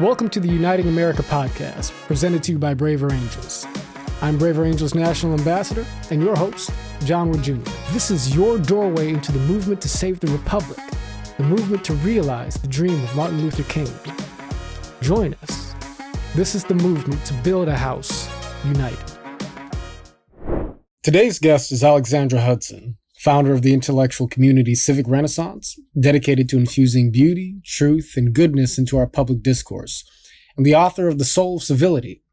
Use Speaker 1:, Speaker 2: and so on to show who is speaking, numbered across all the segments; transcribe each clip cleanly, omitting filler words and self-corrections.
Speaker 1: Welcome to the Uniting America podcast, presented to you by braverangels. I'm braverangels National Ambassador and your host, JohnWoodJr. This is your doorway into the movement to save the Republic, the movement to realize the dream of Martin Luther King. Join us. This is the movement to build a house united. Today's guest is Lexi Hudson, founder of the intellectual community Civic Renaissance, dedicated to infusing beauty, truth, and goodness into our public discourse, and the author of the Soul of Civility,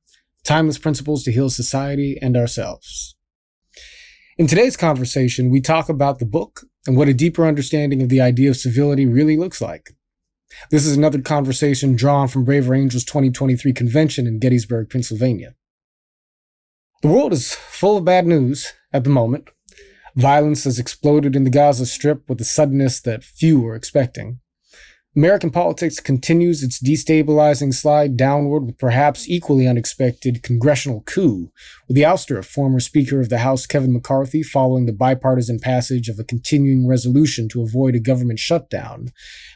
Speaker 1: Timeless Principles to Heal Society and Ourselves. In today's conversation, we talk about the book and what a deeper understanding of the idea of civility really looks like. This is another conversation drawn from Braver Angels 2023 convention in Gettysburg, Pennsylvania. The world is full of bad news at the moment. Violence has exploded in the Gaza Strip with a suddenness that few were expecting. American politics continues its destabilizing slide downward with perhaps equally unexpected congressional coup, with the ouster of former Speaker of the House Kevin McCarthy following the bipartisan passage of a continuing resolution to avoid a government shutdown,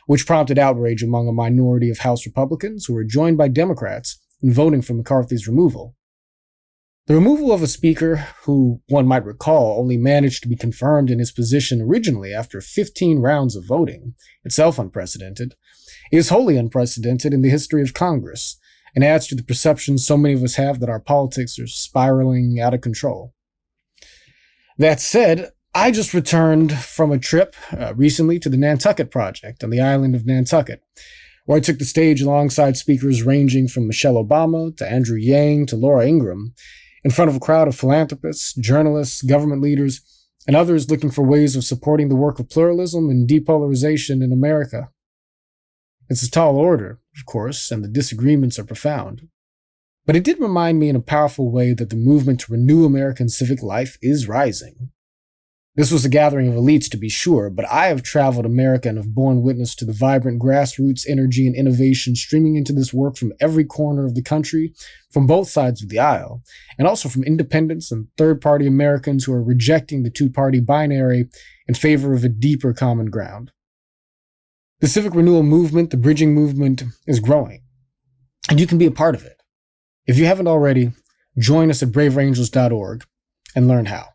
Speaker 1: which prompted outrage among a minority of House Republicans who were joined by Democrats in voting for McCarthy's removal. The removal of a speaker who, one might recall, only managed to be confirmed in his position originally after 15 rounds of voting, itself unprecedented, is wholly unprecedented in the history of Congress and adds to the perception so many of us have that our politics are spiraling out of control. That said, I just returned from a trip recently to the Nantucket Project on the island of Nantucket, where I took the stage alongside speakers ranging from Michelle Obama to Andrew Yang to Laura Ingraham, in front of a crowd of philanthropists, journalists, government leaders, and others looking for ways of supporting the work of pluralism and depolarization in America. It's a tall order, of course, and the disagreements are profound. But it did remind me in a powerful way that the movement to renew American civic life is rising. This was a gathering of elites, to be sure, but I have traveled America and have borne witness to the vibrant grassroots energy and innovation streaming into this work from every corner of the country, from both sides of the aisle, and also from independents and third-party Americans who are rejecting the two-party binary in favor of a deeper common ground. The civic renewal movement, the bridging movement, is growing, and you can be a part of it. If you haven't already, join us at braverangels.org and learn how.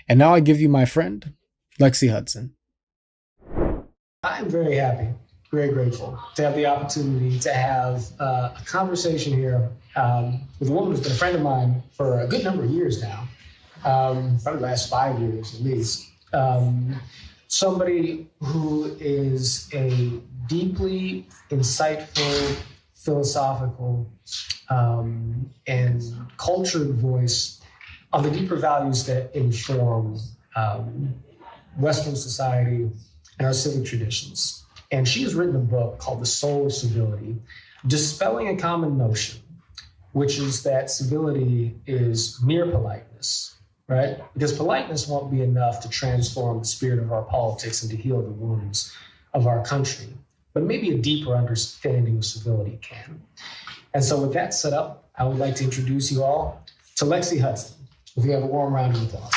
Speaker 1: And now I give you my friend, Lexi Hudson. I'm very happy, very grateful to have the opportunity to have a conversation here with a woman who's been a friend of mine for a good number of years now, probably the last 5 years at least. Somebody who is a deeply insightful, philosophical, and cultured voice of the deeper values that inform Western society and our civic traditions. And she has written a book called The Soul of Civility, dispelling a common notion, which is that civility is mere politeness, right? Because politeness won't be enough to transform the spirit of our politics and to heal the wounds of our country. But maybe a deeper understanding of civility can. And so with that set up, I would like to introduce you all to Lexi Hudson. If you have a warm round of applause.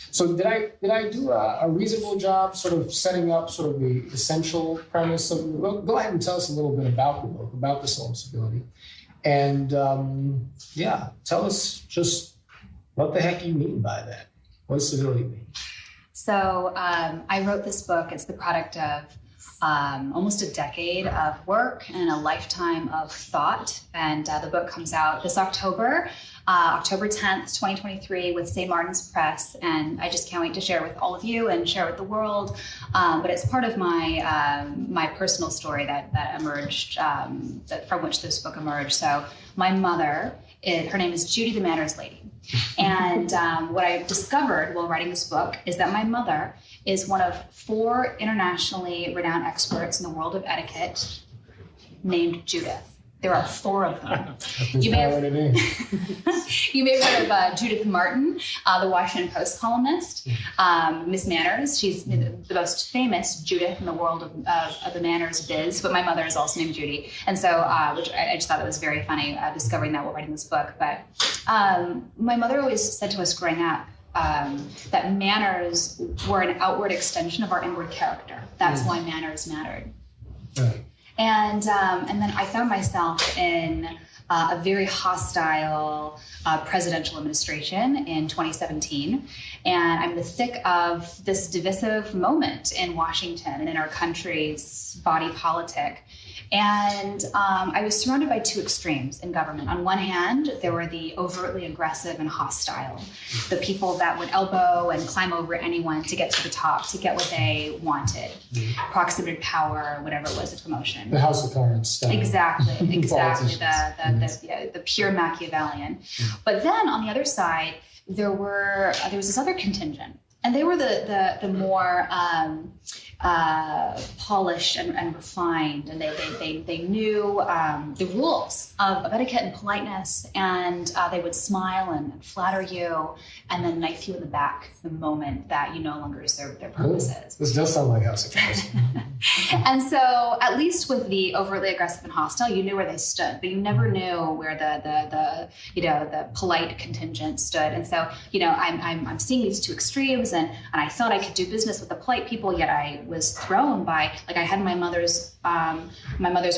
Speaker 1: So did I do a reasonable job sort of setting up sort of the essential premise of the book? Go ahead and tell us a little bit about the book, about the Soul of Civility. And tell us just what the heck you mean by that. What does civility mean?
Speaker 2: So I wrote this book. It's the product of almost a decade of work and a lifetime of thought. And the book comes out this October 10th, 2023 with St. Martin's Press. And I just can't wait to share it with all of you and share it with the world. But it's part of my personal story that emerged, from which this book emerged. So my mother, her name is Judy the Manners Lady. And what I discovered while writing this book is that my mother is one of 4 internationally renowned experts in the world of etiquette named Judith. There are 4 of them. You may have heard of Judith Martin, the Washington Post columnist. Miss Manners, she's the most famous Judith in the world of the manners biz, but my mother is also named Judy. And so, which I just thought it was very funny discovering that while writing this book. But my mother always said to us growing up, that manners were an outward extension of our inward character. That's why manners mattered.
Speaker 1: Right.
Speaker 2: And then I found myself in a very hostile presidential administration in 2017. And I'm in the thick of this divisive moment in Washington and in our country's body politic. And I was surrounded by two extremes in government. On one hand, there were the overtly aggressive and hostile, the people that would elbow and climb over anyone to get to the top, to get what they wanted, proximity to power, whatever it was, a promotion.
Speaker 1: The House of Cards stuff.
Speaker 2: Exactly. The pure Machiavellian. But then on the other side, there was this other contingent, and they were the more polished and refined, and they knew the rules of etiquette and politeness, and they would smile and flatter you, and then knife you in the back the moment that you no longer served their purposes.
Speaker 1: This does sound like House of Cards.
Speaker 2: And so, at least with the overtly aggressive and hostile, you knew where they stood, but you never knew where the polite contingent stood. And so, I'm seeing these two extremes, and I thought I could do business with the polite people, yet I was thrown by, I had my mother's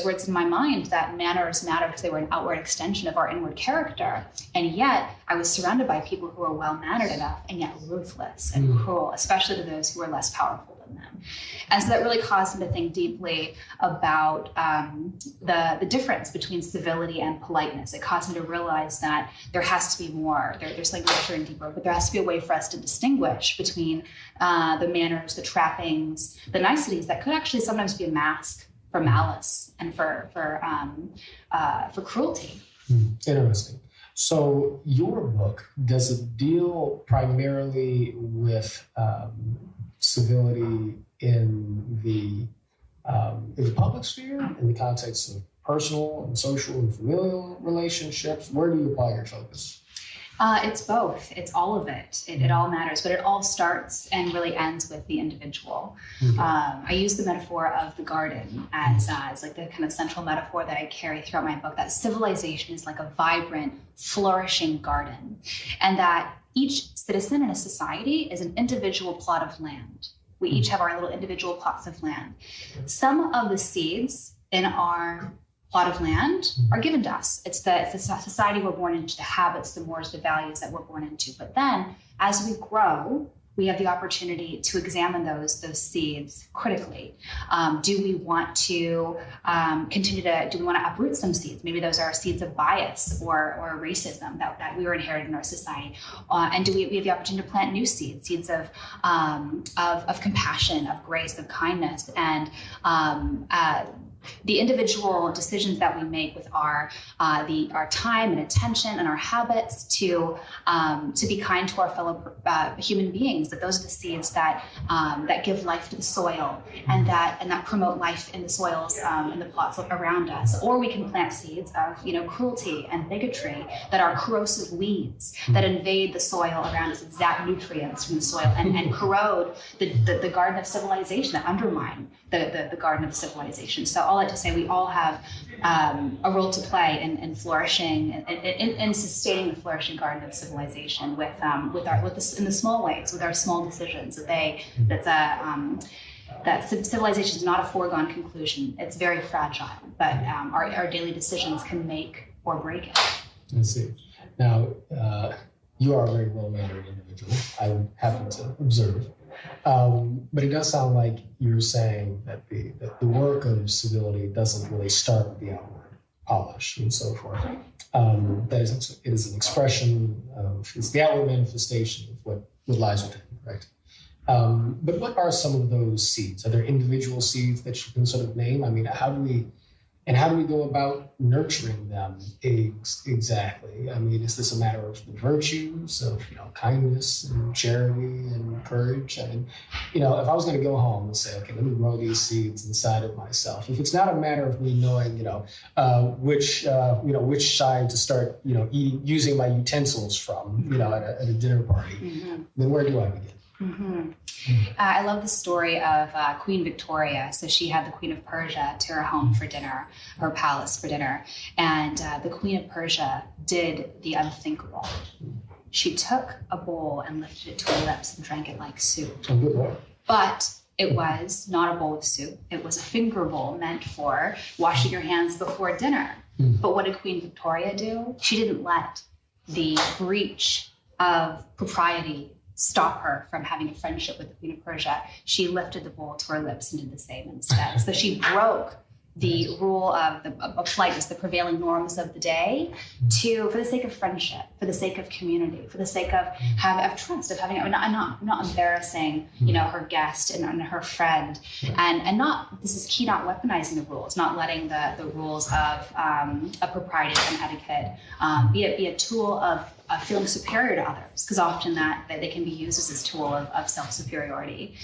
Speaker 2: words in my mind that manners matter because they were an outward extension of our inward character. And yet I was surrounded by people who were well-mannered enough and yet ruthless and cruel, especially to those who were less powerful than them. And so that really caused me to think deeply about the difference between civility and politeness. It caused me to realize that there has to be more. There's something richer and deeper, but there has to be a way for us to distinguish between the manners, the trappings, the niceties that could actually sometimes be a mask for malice and for cruelty.
Speaker 1: Interesting. So your book, does it deal primarily with civility in the public sphere, in the context of personal and social and familial relationships? Where do you apply your focus?
Speaker 2: It's both. It's all of it. It all matters, but it all starts and really ends with the individual. I use the metaphor of the garden as like the kind of central metaphor that I carry throughout my book, that civilization is like a vibrant, flourishing garden, and that each citizen in a society is an individual plot of land. We each have our little individual plots of land. Some of the seeds in our plot of land are given to us. It's the society we're born into, the habits, the mores, the values that we're born into. But then as we grow, we have the opportunity to examine those seeds critically. Do we want to do we want to uproot some seeds? Maybe those are seeds of bias or racism that we were inherited in our society. And do we have the opportunity to plant new seeds of compassion, of grace, of kindness, and the individual decisions that we make with our time and attention and our habits to be kind to our fellow human beings. That those are the seeds that give life to the soil and that promote life in the soils and the plots around us. Or we can plant seeds of cruelty and bigotry that are corrosive weeds that invade the soil around us, zap nutrients from the soil and corrode the garden of civilization, that undermine the garden of civilization. So all that to say, we all have a role to play in flourishing, in sustaining the flourishing garden of civilization in the small ways, with our small decisions. That civilization is not a foregone conclusion. It's very fragile, but our daily decisions can make or break it.
Speaker 1: I see. Now, you are a very well-mannered individual, I happen to observe. But it does sound like you're saying that the work of civility doesn't really start with the outward polish and so forth. That it is an expression it's the outward manifestation of what lies within, right? But what are some of those seeds? Are there individual seeds that you can sort of name? I mean, how do we go about nurturing them exactly? I mean, is this a matter of the virtues of, kindness and charity and courage? I mean, if I was going to go home and say, okay, let me grow these seeds inside of myself, if it's not a matter of me knowing, which side to start, using my utensils from, at a dinner party, then where do I begin?
Speaker 2: I love the story of Queen Victoria. So she had the Queen of Persia to her home for dinner, her palace for dinner. And the Queen of Persia did the unthinkable. She took a bowl and lifted it to her lips and drank it like soup.
Speaker 1: Oh, good Lord.
Speaker 2: But it was not a bowl of soup. It was a finger bowl meant for washing your hands before dinner. But what did Queen Victoria do? She didn't let the breach of propriety stop her from having a friendship with the Queen of Persia. She lifted the bowl to her lips and did the same instead. So she broke the rule of politeness, the prevailing norms of the day, for the sake of friendship, for the sake of community, for the sake of trust, of having, not embarrassing, her guest and her friend, and not, this is key, not weaponizing the rules, not letting the rules of propriety and etiquette be a tool of feeling superior to others, because often that they can be used as this tool of self-superiority.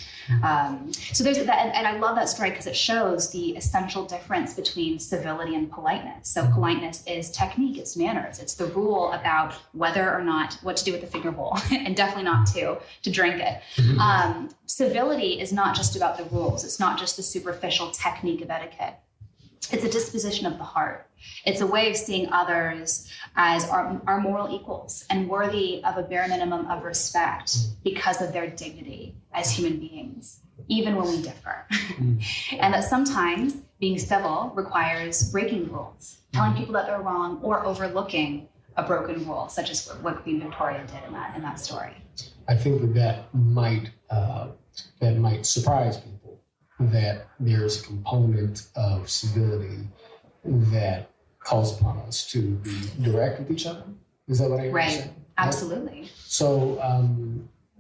Speaker 2: So there's that, and I love that story because it shows the essential difference between civility and politeness. So politeness is technique, it's manners, it's the rule about whether or not what to do with the finger bowl, and definitely not to drink it. Civility is not just about the rules, it's not just the superficial technique of etiquette. It's a disposition of the heart. It's a way of seeing others as our moral equals and worthy of a bare minimum of respect because of their dignity as human beings, even when we differ. And that sometimes being civil requires breaking rules, telling people that they're wrong, or overlooking a broken rule, such as what Queen Victoria did in that story.
Speaker 1: I think that might surprise people, that there's a component of civility that calls upon us to be direct with each other. Is that what I understand?
Speaker 2: Right, absolutely.
Speaker 1: So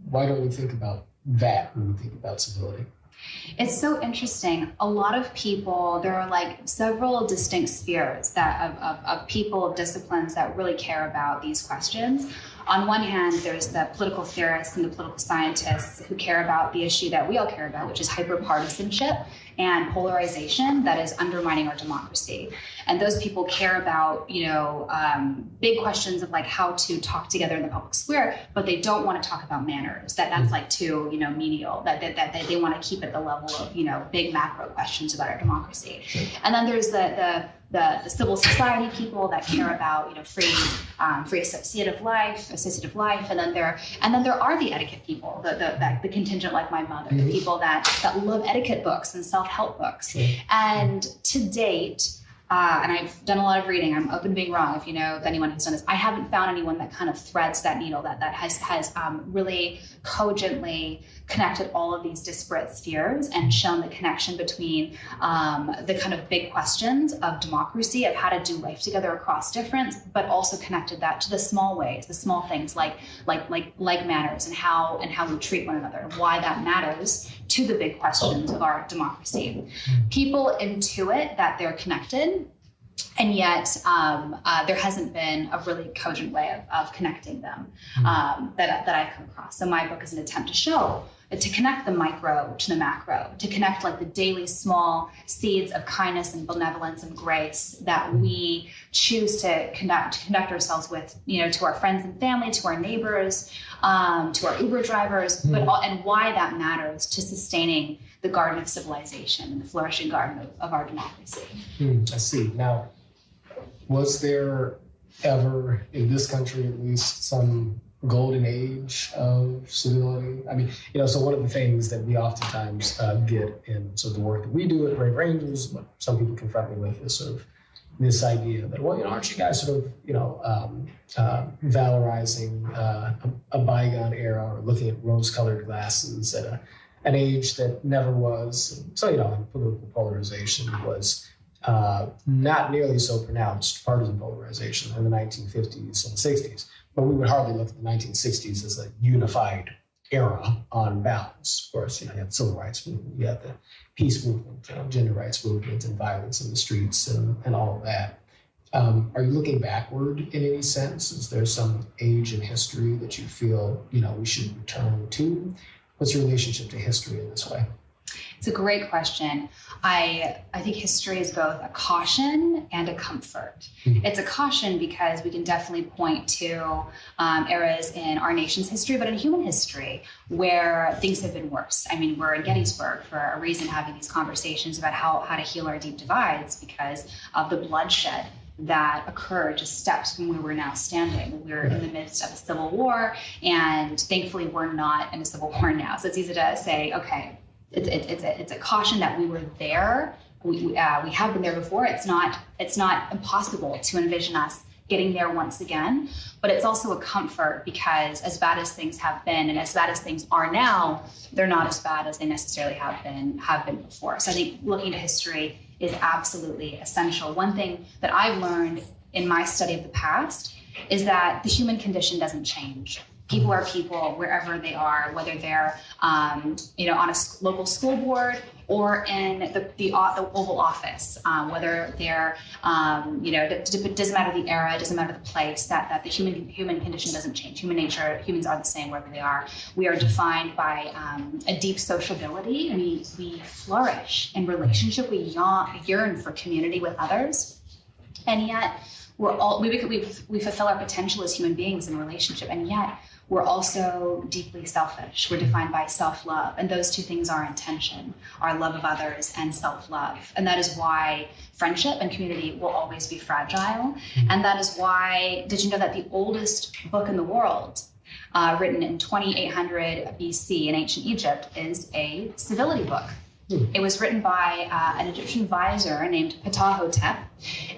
Speaker 1: why don't we think about that when we think about civility?
Speaker 2: It's so interesting. A lot of people, there are like several distinct spheres of people, of disciplines that really care about these questions. On one hand, there's the political theorists and the political scientists who care about the issue that we all care about, which is hyperpartisanship and polarization that is undermining our democracy. And those people care about, big questions of like how to talk together in the public square, but they don't want to talk about manners. That's like too, menial. That they want to keep at the level of, big macro questions about our democracy. Sure. And then there's the civil society people that care about, free associative life, and then there are the etiquette people, the contingent like my mother, the people that love etiquette books and self-help books. And to date, and I've done a lot of reading, I'm open to being wrong if you know of anyone who's done this, I haven't found anyone that kind of threads that needle, that has really cogently connected all of these disparate spheres and shown the connection between the kind of big questions of democracy, of how to do life together across difference, but also connected that to the small ways, the small things like manners and how we treat one another, and why that matters to the big questions of our democracy. People intuit that they're connected, and yet there hasn't been a really cogent way of connecting them that I've come across. So my book is an attempt to connect the micro to the macro, to connect like the daily small seeds of kindness and benevolence and grace that we choose to conduct ourselves with, to our friends and family, to our neighbors, to our Uber drivers, and why that matters to sustaining the garden of civilization and the flourishing garden of our democracy.
Speaker 1: I see. Now, was there ever in this country at least some golden age of civility? I mean, so one of the things that we oftentimes get in sort of the work that we do at braverangels, what some people confront me with is sort of this idea that, aren't you guys sort of, valorizing a bygone era, or looking at rose-colored glasses at an age that never was? So, political polarization was not nearly so pronounced, partisan polarization, in the 1950s and 60s. But we would hardly look at the 1960s as a unified era on balance. Of course, you had the civil rights movement, you had the peace movement, gender rights movement, and violence in the streets, and all of that. Are you looking backward in any sense? Is there some age in history that you feel, we should return to? What's your relationship to history in this way?
Speaker 2: It's a great question. I think history is both a caution and a comfort. It's a caution because we can definitely point to eras in our nation's history, but in human history, where things have been worse. I mean, we're in Gettysburg for a reason, having these conversations about how to heal our deep divides because of the bloodshed that occurred just steps from where we're now standing. We're in the midst of a civil war, and thankfully we're not in a civil war now. So it's easy to say, okay, it's a caution that we were there. We have been there before. It's not impossible to envision us getting there once again, but it's also a comfort because as bad as things have been and as bad as things are now, they're not as bad as they necessarily have been before. So I think looking to history is absolutely essential. One thing that I've learned in my study of the past is that the human condition doesn't change. People are people wherever they are, whether they're on a local school board or in the Oval Office, whether they're it doesn't matter the era, it doesn't matter the place. That the human condition doesn't change. Human nature, humans are the same wherever they are. We are defined by a deep sociability. We flourish in relationship. We yearn for community with others, and yet we fulfill our potential as human beings in relationship, and yet we're also deeply selfish. We're defined by self-love. And those two things are in tension, our love of others and self-love. And that is why friendship and community will always be fragile. And that is why, did you know that the oldest book in the world, written in 2800 BC in ancient Egypt, is a civility book? It was written by an Egyptian vizier named Ptahhotep,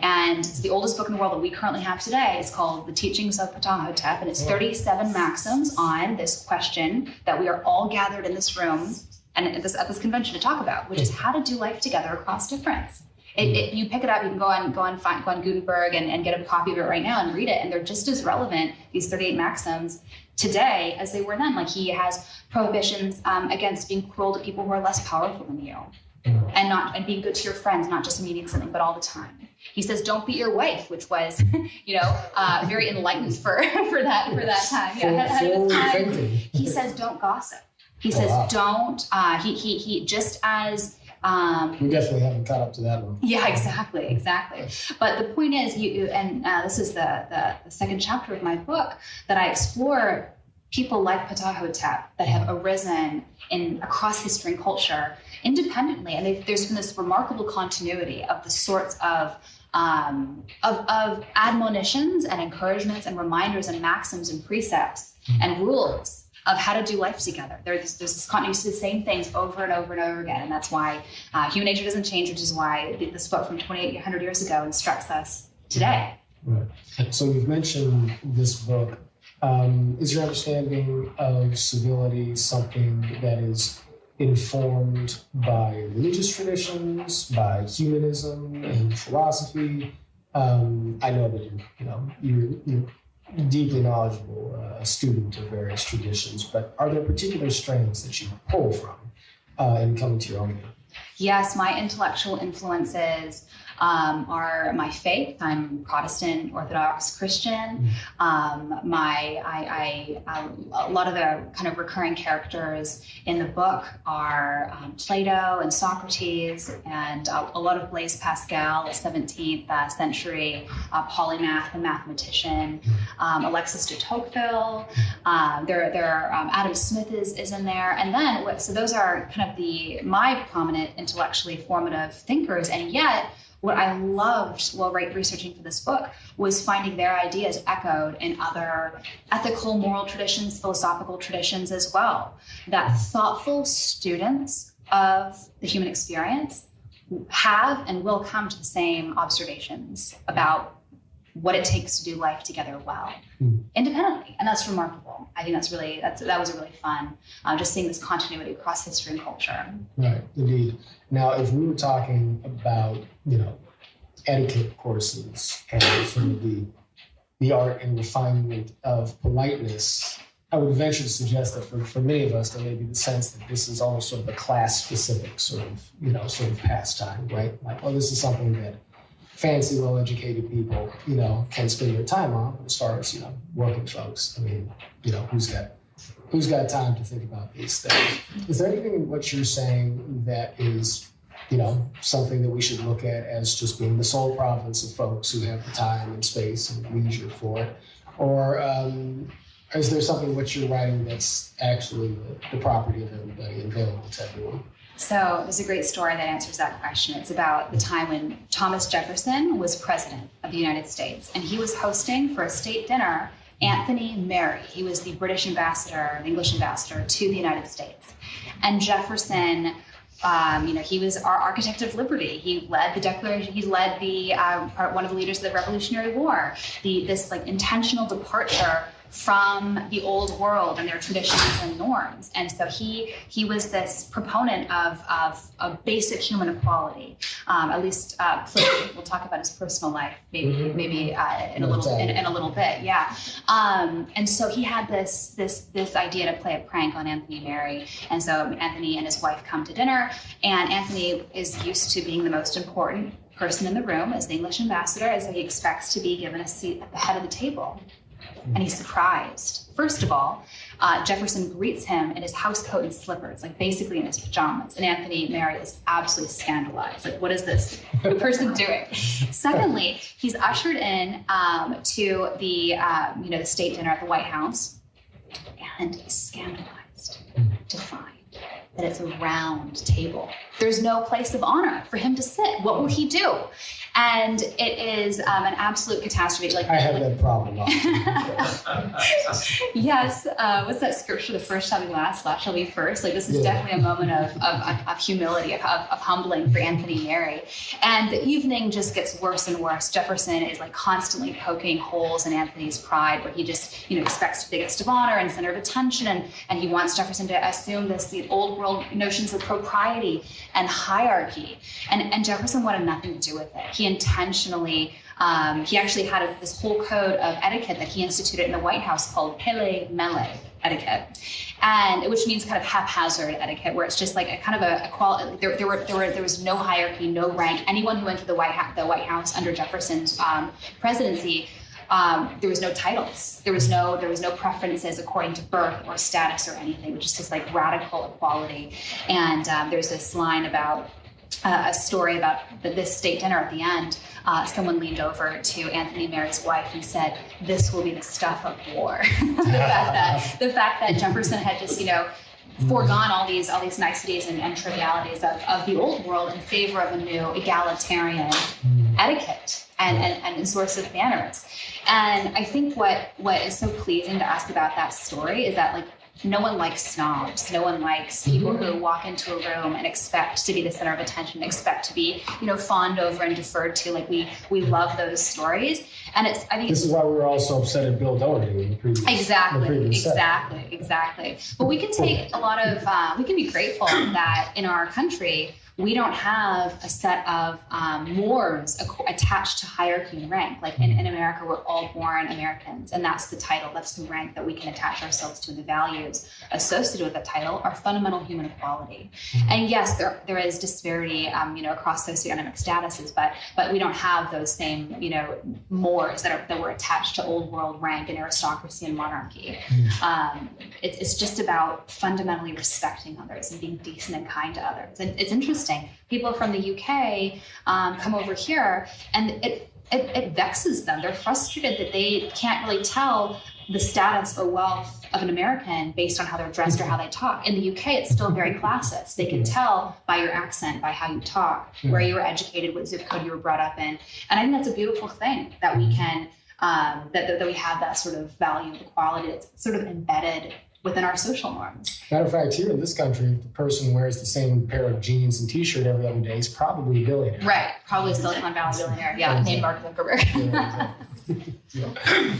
Speaker 2: and it's the oldest book in the world that we currently have today. It's called The Teachings of Ptahhotep, and it's 37 maxims on this question that we are all gathered in this room and at this convention to talk about, which is how to do life together across difference. You pick it up, you can go on Gutenberg and get a copy of it right now and read it, and they're just as relevant, these 38 maxims, today as they were then. Like, he has prohibitions against being cruel to people who are less powerful than you, and being good to your friends, not just meaning something, but all the time. He says, "Don't beat your wife," which was, very enlightened for that time. Yeah, he says, "Don't gossip." He says, "Don't." He just as.
Speaker 1: We definitely haven't caught up to that one.
Speaker 2: Yeah, exactly. But the point is, this is the second chapter of my book, that I explore people like Ptahhotep that have arisen across history and culture independently, and there's been this remarkable continuity of the sorts of admonitions and encouragements and reminders and maxims and precepts and rules of how to do life together. There's this continuity, the same things over and over and over again. And that's why human nature doesn't change, which is why this book from 2,800 years ago instructs us today.
Speaker 1: Right. So you've mentioned this book. Is your understanding of civility something that is informed by religious traditions, by humanism and philosophy? I know that you're deeply knowledgeable, a student of various traditions, but are there particular strains that you pull from in coming to your own?
Speaker 2: Yes, my intellectual influences are my faith. I'm Protestant, Orthodox, Christian. A lot of the kind of recurring characters in the book are Plato and Socrates, and a lot of Blaise Pascal, a 17th century polymath and mathematician, Alexis de Tocqueville. Adam Smith is in there, and then so those are kind of my prominent intellectually formative thinkers, and yet. What I loved while researching for this book was finding their ideas echoed in other ethical, moral traditions, philosophical traditions as well. That thoughtful students of the human experience have and will come to the same observations about what it takes to do life together well, independently, and that's remarkable. I think that was really fun, just seeing this continuity across history and culture.
Speaker 1: Right, indeed. Now, if we were talking about etiquette courses and sort of the art and refinement of politeness, I would venture to suggest that for many of us, there may be the sense that this is almost sort of a class-specific sort of pastime, right? Like, this is something that fancy, well-educated people, can spend their time on. As far as, working folks, I mean, who's got time to think about these things? Is there anything in what you're saying that is, something that we should look at as just being the sole province of folks who have the time and space and leisure for it? Or is there something in what you're writing that's actually the property of everybody and available to everyone?
Speaker 2: So there's a great story that answers that question. It's about the time when Thomas Jefferson was president of the United States, and he was hosting for a state dinner Anthony Merry. He was the British ambassador, the English ambassador to the United States. And Jefferson, he was our architect of liberty. He led the Declaration. He led one of the leaders of the Revolutionary War. This intentional departure from the old world and their traditions and norms. And so he was this proponent of basic human equality, at least politically. We'll talk about his personal life maybe in a little bit. Yeah. And so he had this idea to play a prank on Anthony Merry. And so Anthony and his wife come to dinner, and Anthony is used to being the most important person in the room as the English ambassador, and so he expects to be given a seat at the head of the table. And he's surprised. First of all, Jefferson greets him in his house coat and slippers, basically in his pajamas. And Anthony Merry is absolutely scandalized. What is this person doing? Secondly, he's ushered in to the state dinner at the White House, and he's scandalized to find that it's a round table. There's no place of honor for him to sit. What will he do? And it is an absolute catastrophe.
Speaker 3: I have that problem.
Speaker 2: Yes. What's that scripture? The first shall be last, last shall be first. This is definitely a moment of humility, of humbling for Anthony Merry. And the evening just gets worse and worse. Jefferson is constantly poking holes in Anthony's pride, where he just expects the biggest of honor and center of attention, and he wants Jefferson to assume the old world notions of propriety and hierarchy. And Jefferson wanted nothing to do with it. He intentionally, he actually had this whole code of etiquette that he instituted in the White House called pele-mele etiquette, and which means kind of haphazard etiquette, where it's just a kind of a quality. There was no hierarchy, no rank. Anyone who entered the White House under Jefferson's presidency, there was no titles. There was no preferences according to birth or status or anything, which is just radical equality. And there's this line about a story about this state dinner at the end. Someone leaned over to Anthony Merry's wife and said, "This will be the stuff of war." the fact that Jefferson had just foregone all these niceties and trivialities of the old world in favor of a new egalitarian etiquette and source of manners. And I think what is so pleasing to us about that story is that no one likes snobs. No one likes people who walk into a room and expect to be the center of attention, expect to be, fawned over and deferred to. We love those stories. And I think
Speaker 3: this is why we were all so upset at Bill Doherty in the previous.
Speaker 2: Exactly. But we can take a lot of, we can be grateful that in our country, we don't have a set of mores attached to hierarchy and rank. In America, we're all born Americans, and that's the title, that's the rank that we can attach ourselves to. And the values associated with that title are fundamental human equality. And yes, there is disparity, across socioeconomic statuses, but we don't have those same, mores that were attached to old world rank and aristocracy and monarchy. It's just about fundamentally respecting others and being decent and kind to others. And it's interesting. People from the UK come over here, and it vexes them. They're frustrated that they can't really tell the status or wealth of an American based on how they're dressed or how they talk. In the UK, it's still very classist. They can tell by your accent, by how you talk, where you were educated, what zip code you were brought up in. And I think that's a beautiful thing that we can, that we have that sort of value of equality that's sort of embedded within our social norms.
Speaker 3: Matter of fact, here in this country, if the person wears the same pair of jeans and t-shirt every other day, is probably a billionaire.
Speaker 2: Right, probably a Silicon Valley billionaire. Yeah, named Mark Zuckerberg.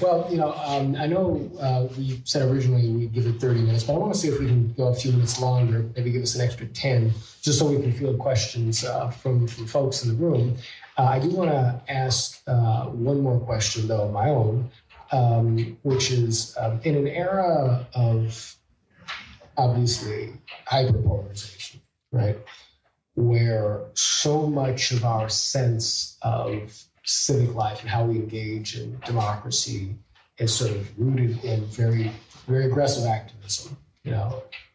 Speaker 3: Well, I know we said originally we'd give it 30 minutes, but I want to see if we can go a few minutes longer, maybe give us an extra 10, just so we can field questions from folks in the room. I do want to ask one more question, though, of my own. Which is in an era of obviously hyperpolarization, right? Where so much of our sense of civic life and how we engage in democracy is sort of rooted in very, very aggressive activism,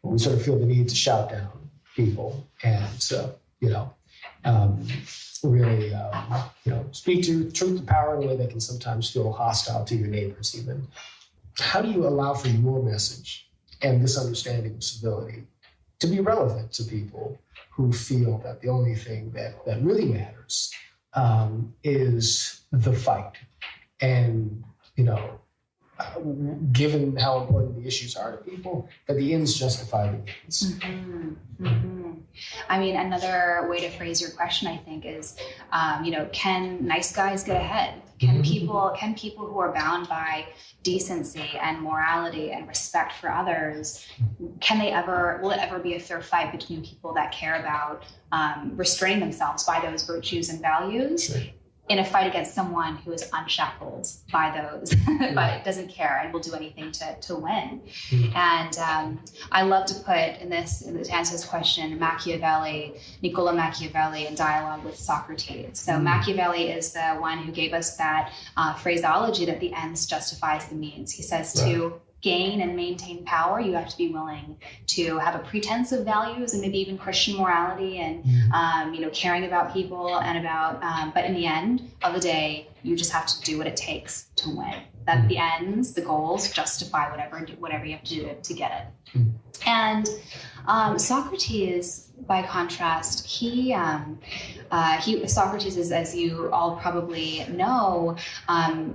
Speaker 3: we sort of feel the need to shout down people and, really, speak to truth to power in a way that can sometimes feel hostile to your neighbors even. How do you allow for your message and this understanding of civility to be relevant to people who feel that the only thing that really matters is the fight. And, given how important the issues are to people, that the ends justify the means.
Speaker 2: Mm-hmm. Mm-hmm. I mean, another way to phrase your question, I think, is, can nice guys get ahead? Can people who are bound by decency and morality and respect for others, will it ever be a fair fight between people that care about restraining themselves by those virtues and values?
Speaker 3: Sure.
Speaker 2: In a fight against someone who is unshackled by those, but doesn't care and will do anything to win. And I love to put to answer this question, Niccolo Machiavelli in dialogue with Socrates. So Machiavelli is the one who gave us that phraseology that the ends justifies the means. He says to gain and maintain power, you have to be willing to have a pretense of values and maybe even Christian morality and, caring about people and about, but in the end of the day, you just have to do what it takes to win. That the ends, the goals justify whatever you have to do to get it. And Socrates, by contrast, Socrates is, as you all probably know,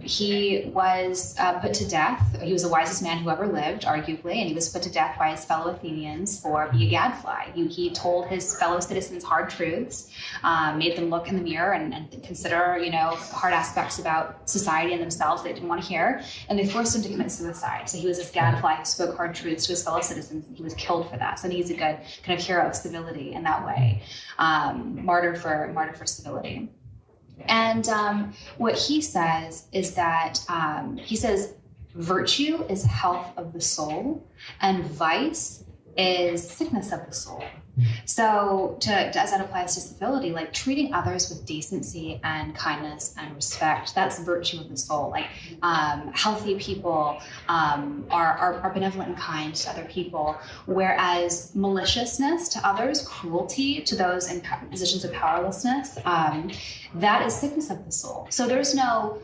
Speaker 2: he was put to death. He was the wisest man who ever lived, arguably, and he was put to death by his fellow Athenians for being a gadfly. He told his fellow citizens hard truths, made them look in the mirror and consider, hard aspects about society and themselves they didn't want to hear, and they forced him to commit suicide. So he was this gadfly who spoke hard truths to his fellow citizens, and he was killed for that. So I think he's a good kind of hero of civility in that way, martyr for civility. And what he says is that virtue is health of the soul, and vice is sickness of the soul. So as that applies to civility, like treating others with decency and kindness and respect, that's virtue of the soul. Like healthy people are benevolent and kind to other people, whereas maliciousness to others, cruelty to those in positions of powerlessness, that is sickness of the soul. So there's no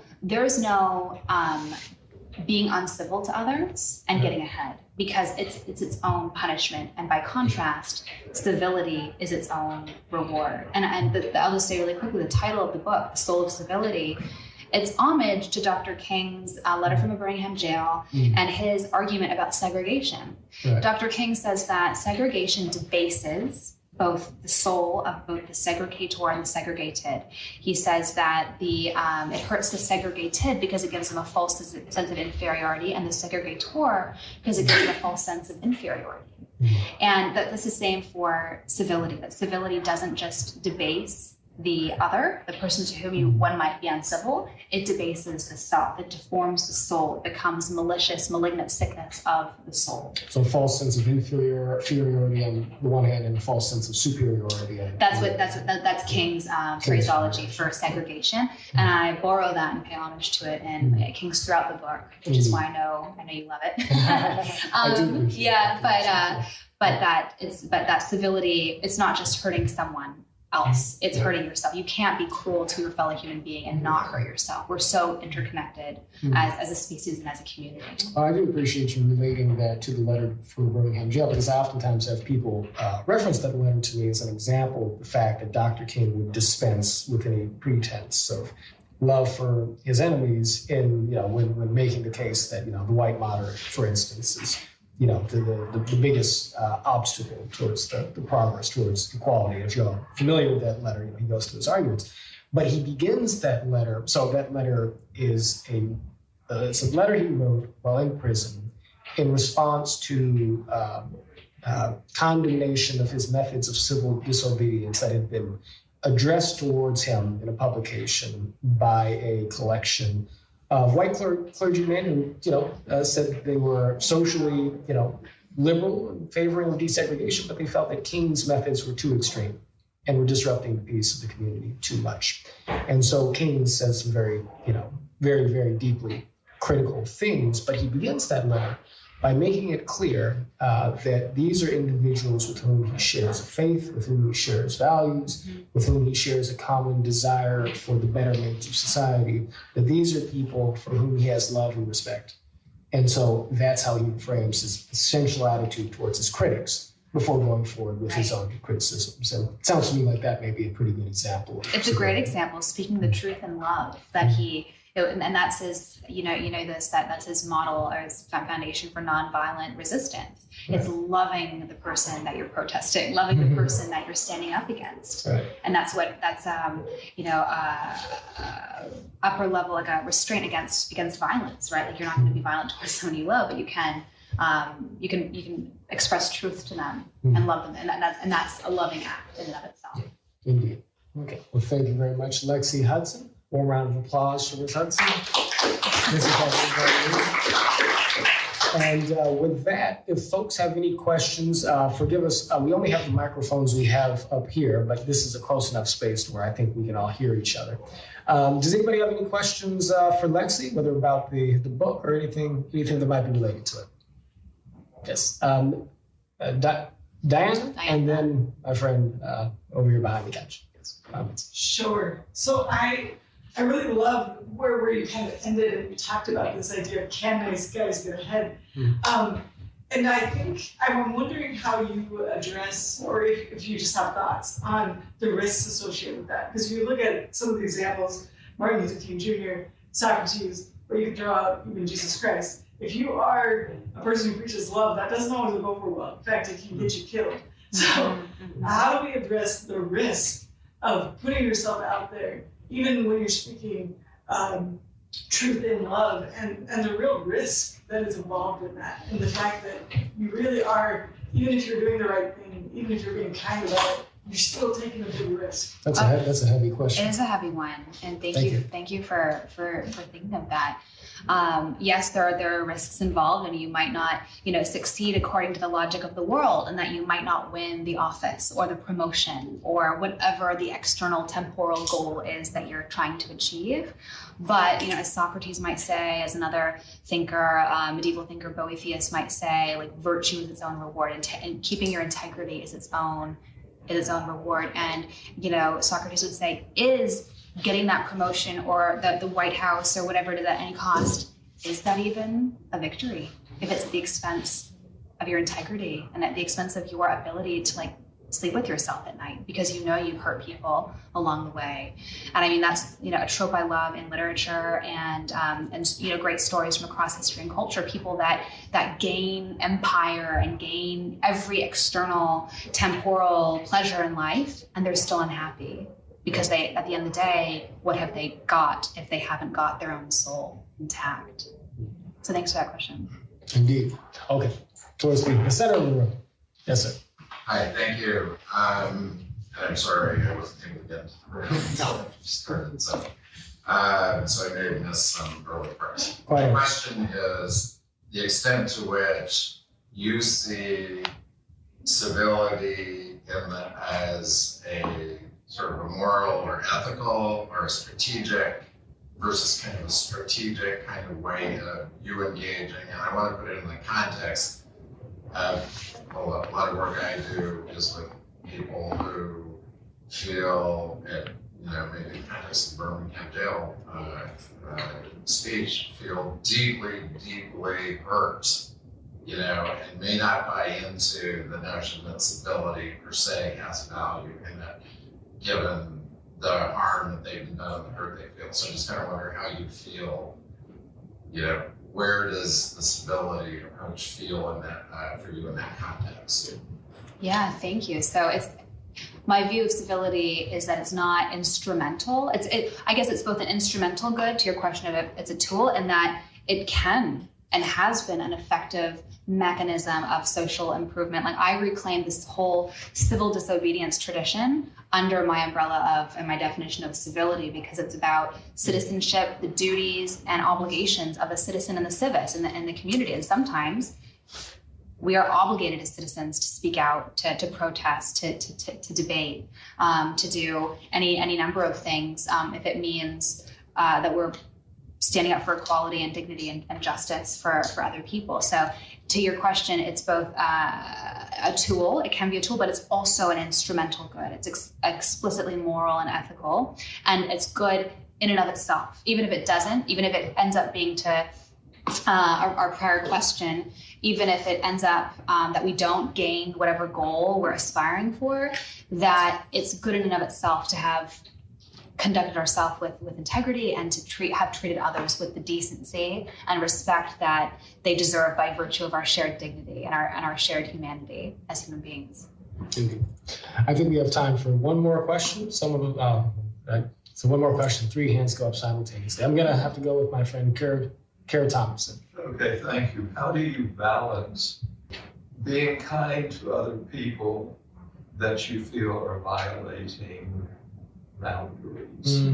Speaker 2: being uncivil to others and getting ahead, because it's its own punishment. And by contrast, civility is its own reward. And I'll just say really quickly, the title of the book, Soul of Civility, it's homage to Dr. King's letter from a Birmingham jail and his argument about segregation. Right. Dr. King says that segregation debases both the soul of both the segregator and the segregated. He says that it hurts the segregated because it gives them a false sense of inferiority, and the segregator because it gives them a false sense of inferiority. And that's the same for civility, that civility doesn't just debase the other, the person to whom one might be uncivil, it debases the self, it deforms the soul, it becomes malicious, malignant sickness of the soul.
Speaker 3: So a false sense of inferiority on the one hand and a false sense of superiority on the other.
Speaker 2: That's King's phraseology for segregation, and I borrow that and pay homage to it in King's throughout the book, which is why I know you love it.
Speaker 3: I do.
Speaker 2: But that civility, it's not just hurting someone else, it's hurting yourself. You can't be cruel to your fellow human being and not hurt yourself. We're so interconnected as a species and as a community.
Speaker 3: I do appreciate you relating that to the letter from the Birmingham jail, because I oftentimes have people reference that letter to me as an example of the fact that Dr. King would dispense with any pretense of love for his enemies in, when making the case that, the white moderate, for instance, is the biggest obstacle towards the progress towards equality. If you're familiar with that letter, he goes through his arguments. But he begins that letter. So that letter is it's a letter he wrote while in prison in response to condemnation of his methods of civil disobedience that had been addressed towards him in a publication by a collection of white clergymen who, said they were socially, liberal and favoring of desegregation, but they felt that King's methods were too extreme and were disrupting the peace of the community too much. And so King says some very, very, very deeply critical things, but he begins that letter by making it clear that these are individuals with whom he shares a faith, with whom he shares values, with whom he shares a common desire for the betterment of society, that these are people for whom he has love and respect. And so that's how he frames his essential attitude towards his critics, before going forward with his own criticisms. And it sounds to me like that may be a pretty good example.
Speaker 2: It's a great example, speaking the truth in love, that he, and that's his, that's his model or his foundation for nonviolent resistance. It's loving the person that you're protesting, loving the person that you're standing up against. Right. And that's upper level, like a restraint against violence, right? Like you're not going to be violent towards someone you love, but you can express truth to them and love them. And that's a loving act in and of itself.
Speaker 3: Indeed. Okay. Well, thank you very much, Lexi Hudson. Warm round of applause for Ms. Hudson. And with that, if folks have any questions, forgive us. We only have the microphones we have up here, but this is a close enough space to where I think we can all hear each other. Does anybody have any questions for Lexi, whether about the book or anything that might be related to it? Yes. Diane, and then my friend over here behind the couch. Yes. Comments.
Speaker 4: Sure. So I really love where you kind of ended and you talked about this idea of can nice guys get ahead. And I think I'm wondering how you address, or if you just have thoughts on the risks associated with that. Because if you look at some of the examples, Martin Luther King Jr., Socrates, or you can throw out even Jesus Christ. If you are a person who preaches love, that doesn't always go over well. In fact, it can get you killed. So how do we address the risk of putting yourself out there, even when you're speaking truth in love, and the real risk that is involved in that, and the fact that you really are, even if you're doing the right thing, even if you're being kind about it, you're still taking a big risk.
Speaker 3: That's a heavy question.
Speaker 2: It is a heavy one, and thank you for thinking of that. Yes, there are risks involved, and you might not, succeed according to the logic of the world, and that you might not win the office or the promotion or whatever the external temporal goal is that you're trying to achieve. But, as Socrates might say, as another thinker, medieval thinker Boethius might say, like virtue is its own reward, and keeping your integrity is its own reward. And, Socrates would say, is getting that promotion or the White House or whatever it is at any cost, is that even a victory? If it's at the expense of your integrity and at the expense of your ability to sleep with yourself at night because you've hurt people along the way. And I mean, that's, a trope I love in literature and great stories from across history and culture, people that gain empire and gain every external temporal pleasure in life, and they're still unhappy. Because at the end of the day, what have they got if they haven't got their own soul intact? So thanks for that question.
Speaker 3: Indeed. Okay. Towards the center of the room. Yes, sir.
Speaker 5: Hi, thank you. And I'm sorry I wasn't able to get into the room until I started. So I may have missed some early parts. The question is the extent to which you see civility as a sort of a moral or ethical or a strategic versus kind of a strategic kind of way of you engaging. And I want to put it in the context of a lot of work I do is with people who feel, maybe in the context of Birmingham jail speech, feel deeply, deeply hurt, and may not buy into the notion that civility per se has value in it, given the harm that they've done, the hurt they feel. So I just kind of wonder how you feel, where does the civility approach feel in that for you in that context?
Speaker 2: Yeah, thank you. So my view of civility is that it's not instrumental. I guess it's both an instrumental good, to your question of it's a tool, and that it can and has been an effective mechanism of social improvement. I reclaim this whole civil disobedience tradition under my umbrella of and my definition of civility, because it's about citizenship, the duties and obligations of a citizen in the civis in the community. And sometimes we are obligated as citizens to speak out, to protest, to debate, to do any number of things if it means that we're standing up for equality and dignity and justice for other people. So to your question, it's both a tool, it can be a tool, but it's also an instrumental good. It's explicitly moral and ethical, and it's good in and of itself, even if it doesn't, even if it ends up being to our prior question, even if it ends up that we don't gain whatever goal we're aspiring for, that it's good in and of itself to have conducted ourselves with integrity and to have treated others with the decency and respect that they deserve by virtue of our shared dignity and our shared humanity as human beings.
Speaker 3: I think we have time for one more question. So one more question. 3 hands go up simultaneously. I'm going to have to go with my friend Kara Thompson.
Speaker 6: Okay, thank you. How do you balance being kind to other people that you feel are violating boundaries?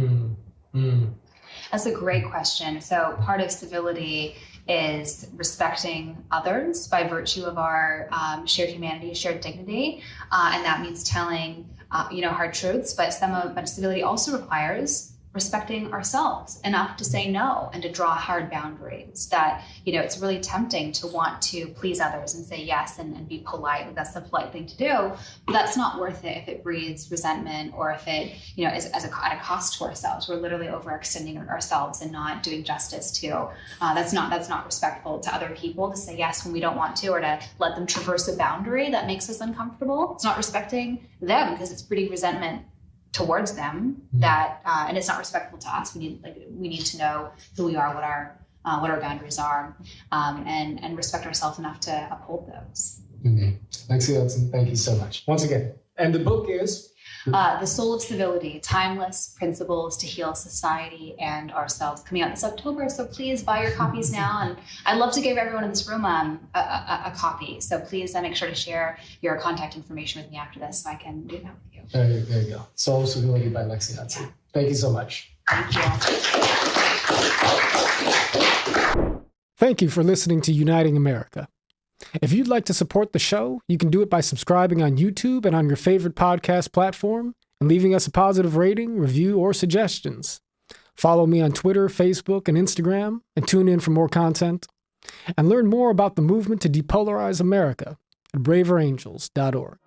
Speaker 2: That's a great question. So part of civility is respecting others by virtue of our shared humanity, shared dignity, and that means telling hard truths. But civility also requires respecting ourselves enough to say no and to draw hard boundaries. That, it's really tempting to want to please others and say yes and be polite. That's the polite thing to do. But that's not worth it if it breeds resentment or if it, is at a cost to ourselves. We're literally overextending ourselves and not doing justice to. That's not respectful to other people to say yes when we don't want to, or to let them traverse a boundary that makes us uncomfortable. It's not respecting them because it's breeding resentment towards them, that and it's not respectful to us. We need to know who we are, what our boundaries are, and respect ourselves enough to uphold those.
Speaker 3: Lexi Hudson, thank you so much once again. And the book is
Speaker 2: The Soul of Civility: Timeless Principles to Heal Society and Ourselves, coming out this October. So please buy your copies now, and I'd love to give everyone in this room a copy. So please make sure to share your contact information with me after this so I can do that with you.
Speaker 3: There you go. Soul of Civility by Lexi Hudson. Thank you so much.
Speaker 2: Thank you.
Speaker 1: Thank you for listening to Uniting America. If you'd like to support the show, you can do it by subscribing on YouTube and on your favorite podcast platform and leaving us a positive rating, review, or suggestions. Follow me on Twitter, Facebook, and Instagram, and tune in for more content. And learn more about the movement to depolarize America at braverangels.org.